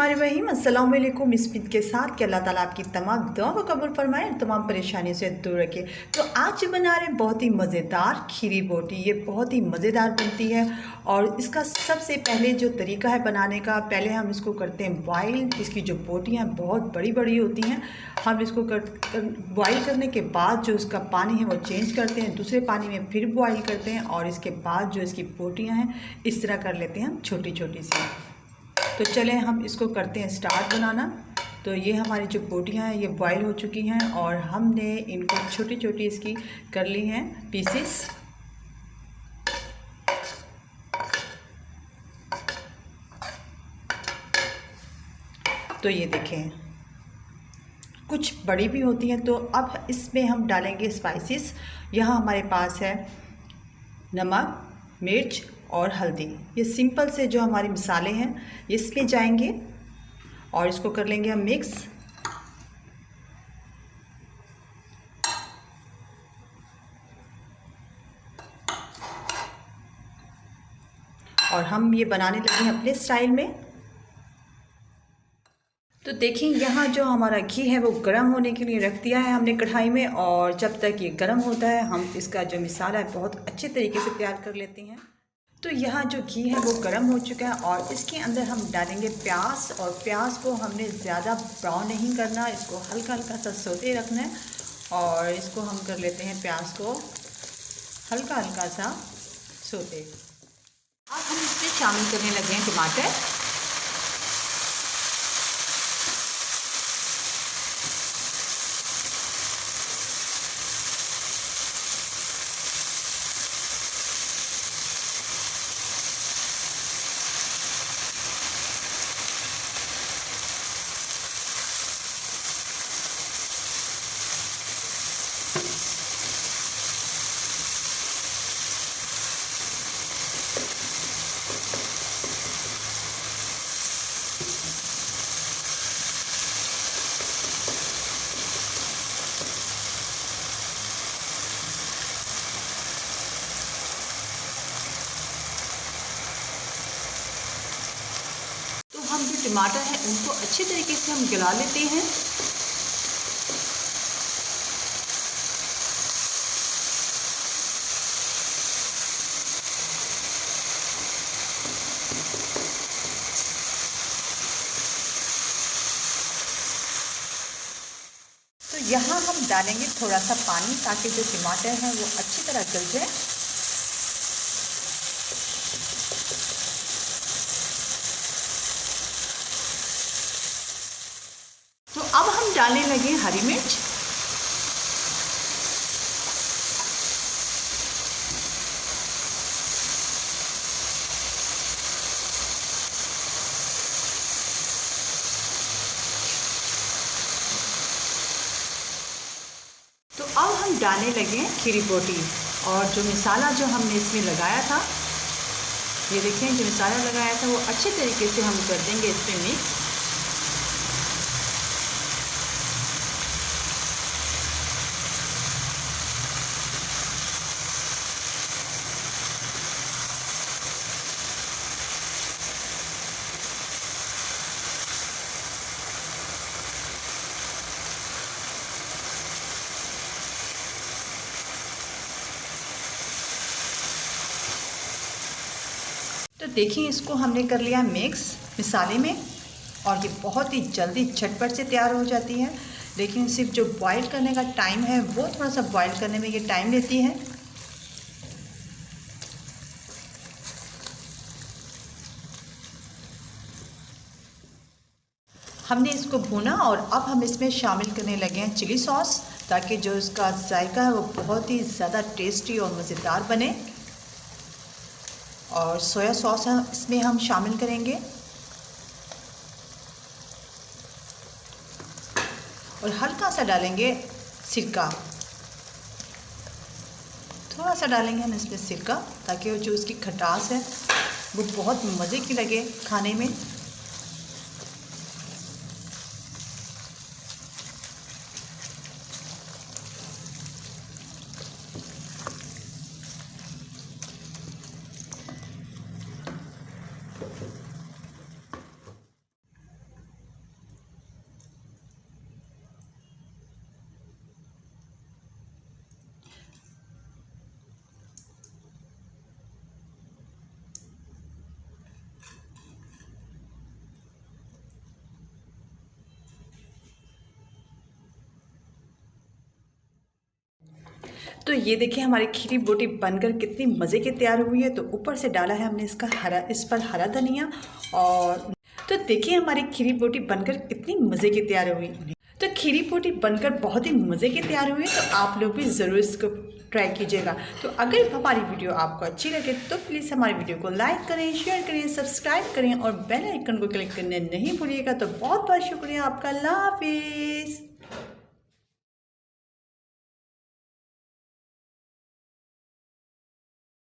बिस्मिल्लाहिर्रहमानिर्रहीम अस्सलाम वालेकुम। इस ईद के साथ कि अल्लाह ताला आपकी तमाम दुआ को कबूल फरमाए और तमाम परेशानियों से दूर रखे। तो आज बना रहे हैं बहुत ही मज़ेदार खीरी बोटी। ये बहुत ही मज़ेदार बनती है और इसका सबसे पहले जो तरीका है बनाने का, पहले हम इसको करते हैं बॉईल। इसकी जो बोटियाँ बहुत बड़ी बड़ी होती हैं, हम इसको बॉईल करने के बाद जो इसका पानी है वो चेंज करते हैं, दूसरे पानी में फिर बॉईल करते हैं और इसके बाद जो इसकी बोटियाँ हैं इस तरह कर लेते हैं हम छोटी छोटी सी। तो चलें हम इसको करते हैं स्टार्ट बनाना। तो ये हमारी जो बोटियाँ हैं ये बॉईल हो चुकी हैं और हमने इनको छोटी छोटी इसकी कर ली हैं पीसेस। तो ये देखें कुछ बड़ी भी होती हैं। तो अब इसमें हम डालेंगे स्पाइसेस। यहाँ हमारे पास है नमक, मिर्च और हल्दी। ये सिंपल से जो हमारे मसाले हैं इसमें जाएंगे और इसको कर लेंगे हम मिक्स। और हम ये बनाने लगे हैं अपने स्टाइल में। तो देखिए यहाँ जो हमारा घी है वो गर्म होने के लिए रख दिया है हमने कढ़ाई में, और जब तक ये गर्म होता है हम इसका जो मसाला है बहुत अच्छे तरीके से तैयार कर लेते हैं। तो यहाँ जो घी है वो गर्म हो चुका है और इसके अंदर हम डालेंगे प्याज। और प्याज को हमने ज़्यादा ब्राउन नहीं करना, इसको हल्का हल्का सा सोते रखना है। और इसको हम कर लेते हैं प्याज को हल्का हल्का सा सोते। अब हम इसमें शामिल करने लगे हैं टमाटर। हम जो टमाटर है उनको अच्छे तरीके से हम गला लेते हैं। तो यहाँ हम डालेंगे थोड़ा सा पानी ताकि जो टमाटर हैं वो अच्छी तरह गल जाए। तो अब हम डालने लगे हरी मिर्च। तो अब हम डालने लगे खीरी बोटी और जो मसाला जो हमने इसमें लगाया था, ये देखें जो मसाला लगाया था वो अच्छे तरीके से हम कर देंगे इसमें मिक्स। तो देखिए इसको हमने कर लिया मिक्स मसाले में और ये बहुत ही जल्दी झटपट से तैयार हो जाती है। लेकिन सिर्फ जो बॉईल करने का टाइम है वो थोड़ा सा बॉईल करने में ये टाइम लेती है। हमने इसको भूना और अब हम इसमें शामिल करने लगे हैं चिली सॉस, ताकि जो इसका जायका है वो बहुत ही ज़्यादा टेस्टी और मज़ेदार बने। और सोया सॉस इसमें हम शामिल करेंगे और हल्का सा डालेंगे सिरका। थोड़ा सा डालेंगे हम इसमें सिरका ताकि वो जो उसकी खटास है वो बहुत मज़े की लगे खाने में। तो ये देखिए हमारी खीरी बोटी बनकर कितनी मज़े की तैयार हुई है। तो ऊपर से डाला है हमने इस पर हरा धनिया। और तो देखिए हमारी खीरी बोटी बनकर कितनी मज़े की तैयार हुई। तो खीरी बोटी बनकर बहुत ही मज़े की तैयार हुई है। तो आप लोग भी ज़रूर इसको ट्राई कीजिएगा। तो अगर हमारी वीडियो आपको अच्छी लगे तो प्लीज़ हमारी वीडियो को लाइक करें, शेयर करें, सब्सक्राइब करें और बेल आइकन को क्लिक करने नहीं भूलिएगा। तो बहुत बहुत शुक्रिया आपका। अल्लाह हाफिज़।